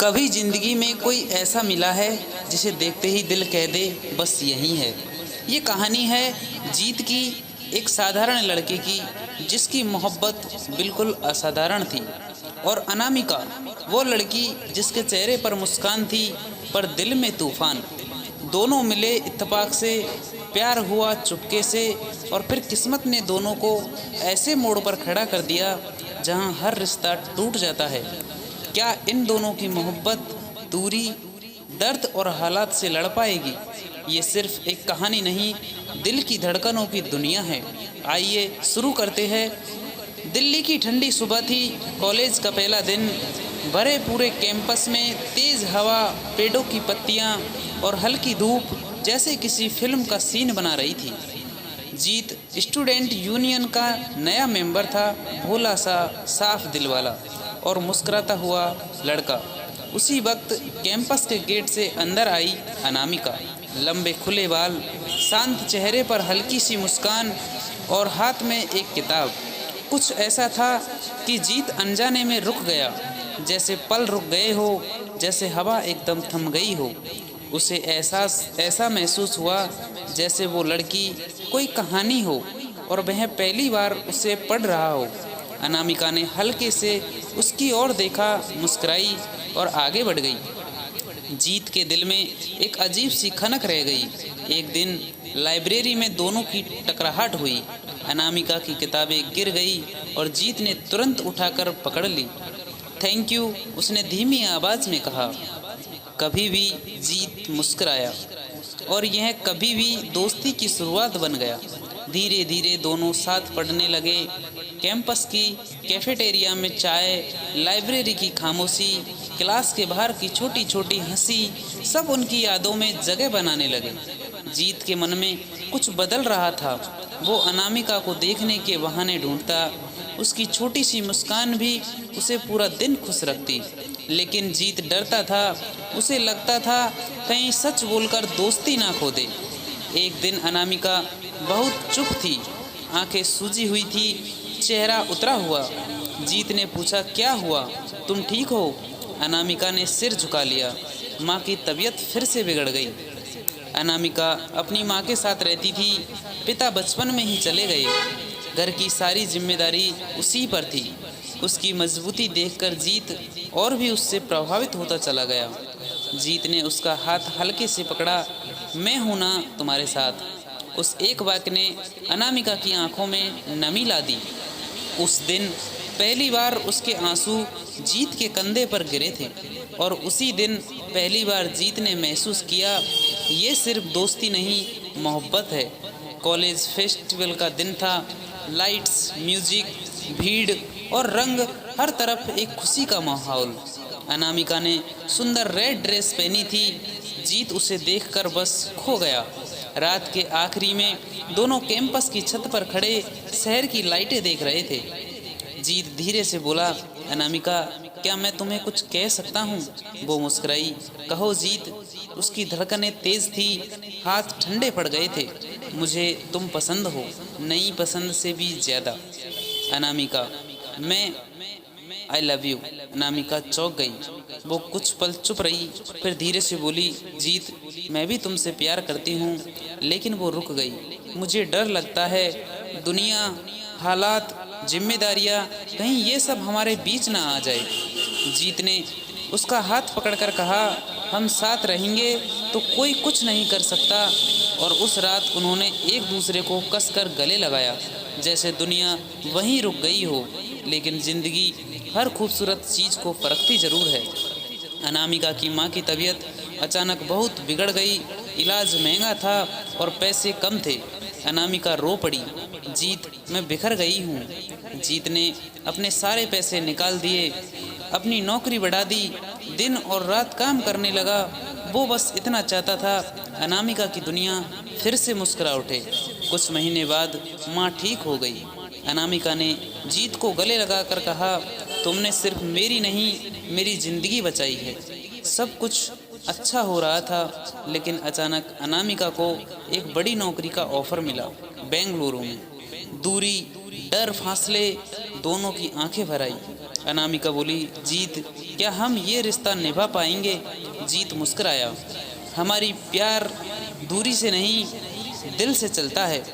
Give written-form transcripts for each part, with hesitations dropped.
कभी जिंदगी में कोई ऐसा मिला है जिसे देखते ही दिल कह दे बस यही है। ये कहानी है जीत की, एक साधारण लड़के की जिसकी मोहब्बत बिल्कुल असाधारण थी, और अनामिका, वो लड़की जिसके चेहरे पर मुस्कान थी पर दिल में तूफान। दोनों मिले इत्तेफाक से, प्यार हुआ चुपके से, और फिर किस्मत ने दोनों को ऐसे मोड़ पर खड़ा कर दिया जहां हर रिश्ता टूट जाता है। क्या इन दोनों की मोहब्बत दूरी, दर्द और हालात से लड़ पाएगी? ये सिर्फ एक कहानी नहीं, दिल की धड़कनों की दुनिया है। आइए शुरू करते हैं। दिल्ली की ठंडी सुबह थी, कॉलेज का पहला दिन। भरे पूरे कैंपस में तेज़ हवा, पेड़ों की पत्तियां और हल्की धूप जैसे किसी फिल्म का सीन बना रही थी। जीत स्टूडेंट यूनियन का नया मेंबर था, भोला सा, साफ दिल वाला और मुस्कुराता हुआ लड़का। उसी वक्त कैंपस के गेट से अंदर आई अनामिका। लंबे खुले बाल, शांत चेहरे पर हल्की सी मुस्कान और हाथ में एक किताब। कुछ ऐसा था कि जीत अनजाने में रुक गया, जैसे पल रुक गए हो, जैसे हवा एकदम थम गई हो। उसे एहसास ऐसा महसूस हुआ जैसे वो लड़की कोई कहानी हो और वह पहली बार उसे पढ़ रहा हो। अनामिका ने हल्के से उसकी ओर देखा, मुस्कुराई और आगे बढ़ गई। जीत के दिल में एक अजीब सी खनक रह गई। एक दिन लाइब्रेरी में दोनों की टकराहट हुई। अनामिका की किताबें गिर गई और जीत ने तुरंत उठाकर पकड़ ली। थैंक यू, उसने धीमी आवाज़ में कहा। कभी भी जीत मुस्कुराया, और यह कभी भी दोस्ती की शुरुआत बन गया। धीरे धीरे दोनों साथ पढ़ने लगे। कैंपस की कैफेटेरिया में चाय, लाइब्रेरी की खामोशी, क्लास के बाहर की छोटी छोटी हंसी, सब उनकी यादों में जगह बनाने लगे। जीत के मन में कुछ बदल रहा था। वो अनामिका को देखने के बहाने ढूंढता। उसकी छोटी सी मुस्कान भी उसे पूरा दिन खुश रखती। लेकिन जीत डरता था। उसे लगता था कहीं सच बोलकर दोस्ती ना खो दे। एक दिन अनामिका बहुत चुप थी, आंखें सूजी हुई थी, चेहरा उतरा हुआ। जीत ने पूछा, क्या हुआ, तुम ठीक हो? अनामिका ने सिर झुका लिया। माँ की तबीयत फिर से बिगड़ गई। अनामिका अपनी माँ के साथ रहती थी। पिता बचपन में ही चले गए। घर की सारी जिम्मेदारी उसी पर थी। उसकी मजबूती देखकर जीत और भी उससे प्रभावित होता चला गया। जीत ने उसका हाथ हल्के से पकड़ा। मैं हूं ना तुम्हारे साथ। उस एक वाक्य ने अनामिका की आंखों में नमी ला दी। उस दिन पहली बार उसके आंसू जीत के कंधे पर गिरे थे, और उसी दिन पहली बार जीत ने महसूस किया, ये सिर्फ दोस्ती नहीं, मोहब्बत है। कॉलेज फेस्टिवल का दिन था। लाइट्स, म्यूजिक, भीड़ और रंग, हर तरफ एक खुशी का माहौल। अनामिका ने सुंदर रेड ड्रेस पहनी थी। जीत उसे देखकर बस खो गया। रात के आखिरी में दोनों कैंपस की छत पर खड़े शहर की लाइटें देख रहे थे। जीत धीरे से बोला, अनामिका, क्या मैं तुम्हें कुछ कह सकता हूँ? वो मुस्कुराई। कहो जीत। उसकी धड़कनें तेज थी, हाथ ठंडे पड़ गए थे। मुझे तुम पसंद हो, नई पसंद से भी ज्यादा। अनामिका, मैं आई लव यू। अनामिका चौंक गई। वो कुछ पल चुप रही, फिर धीरे से बोली, जीत, मैं भी तुमसे प्यार करती हूँ। लेकिन वो रुक गई। मुझे डर लगता है, दुनिया, हालात, जिम्मेदारियाँ, कहीं ये सब हमारे बीच ना आ जाए। जीत ने उसका हाथ पकड़कर कहा, हम साथ रहेंगे तो कोई कुछ नहीं कर सकता। और उस रात उन्होंने एक दूसरे को कसकर गले लगाया, जैसे दुनिया वहीं रुक गई हो। लेकिन जिंदगी हर खूबसूरत चीज़ को परखती जरूर है। अनामिका की माँ की तबीयत अचानक बहुत बिगड़ गई। इलाज महंगा था और पैसे कम थे। अनामिका रो पड़ी, जीत, मैं बिखर गई हूँ। जीत ने अपने सारे पैसे निकाल दिए, अपनी नौकरी बढ़ा दी, दिन और रात काम करने लगा। वो बस इतना चाहता था, अनामिका की दुनिया फिर से मुस्कुरा उठे। कुछ महीने बाद माँ ठीक हो गई। अनामिका ने जीत को गले लगाकर कहा, तुमने सिर्फ मेरी नहीं, मेरी ज़िंदगी बचाई है। सब कुछ अच्छा हो रहा था, लेकिन अचानक अनामिका को एक बड़ी नौकरी का ऑफ़र मिला, बेंगलुरु में। दूरी, डर, फासले, दोनों की आंखें भर आई। अनामिका बोली, जीत, क्या हम ये रिश्ता निभा पाएंगे? जीत मुस्कुराया, हमारी प्यार दूरी से नहीं दिल से चलता है।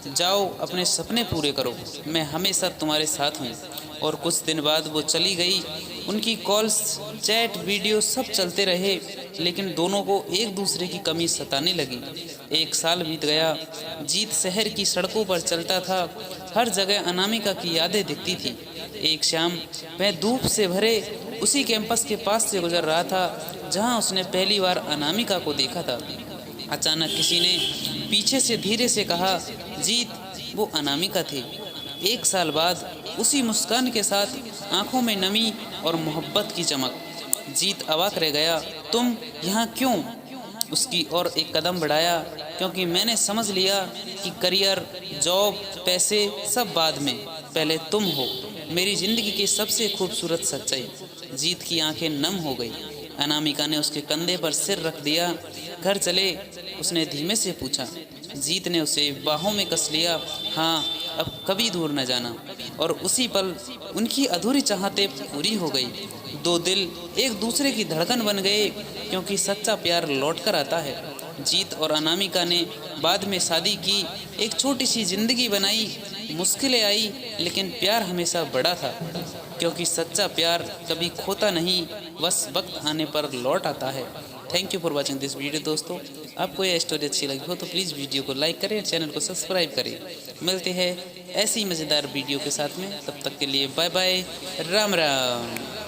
जाओ अपने सपने पूरे करो, मैं हमेशा तुम्हारे साथ हूँ। और कुछ दिन बाद वो चली गई। उनकी कॉल्स, चैट, वीडियो सब चलते रहे, लेकिन दोनों को एक दूसरे की कमी सताने लगी। 1 साल बीत गया। जीत शहर की सड़कों पर चलता था, हर जगह अनामिका की यादें दिखती थी। एक शाम वह धूप से भरे उसी कैंपस के पास से गुजर रहा था जहां उसने पहली बार अनामिका को देखा था। अचानक किसी ने पीछे से धीरे से कहा, जीत, वो अनामिका थी। 1 साल बाद उसी मुस्कान के साथ, आंखों में नमी और मोहब्बत की चमक। जीत अवाक रह गया, तुम यहाँ क्यों? उसकी ओर एक कदम बढ़ाया, क्योंकि मैंने समझ लिया कि करियर, जॉब, पैसे सब बाद में, पहले तुम हो मेरी ज़िंदगी की सबसे खूबसूरत सच्चाई। जीत की आंखें नम हो गई। अनामिका ने उसके कंधे पर सिर रख दिया। घर चले? उसने धीमे से पूछा। जीत ने उसे बाहों में कस लिया। हाँ, अब कभी दूर न जाना। और उसी पल उनकी अधूरी चाहतें पूरी हो गई। 2 दिल एक दूसरे की धड़कन बन गए, क्योंकि सच्चा प्यार लौट कर आता है। जीत और अनामिका ने बाद में शादी की, एक छोटी सी जिंदगी बनाई। मुश्किलें आई, लेकिन प्यार हमेशा बड़ा था, क्योंकि सच्चा प्यार कभी खोता नहीं, बस वक्त आने पर लौट आता है। Thank you for watching this video दोस्तों। आपको यह स्टोरी अच्छी लगी हो तो प्लीज़ वीडियो को लाइक करें, चैनल को सब्सक्राइब करें। मिलते हैं ऐसी मज़ेदार वीडियो के साथ में, तब तक के लिए बाय बाय, राम राम।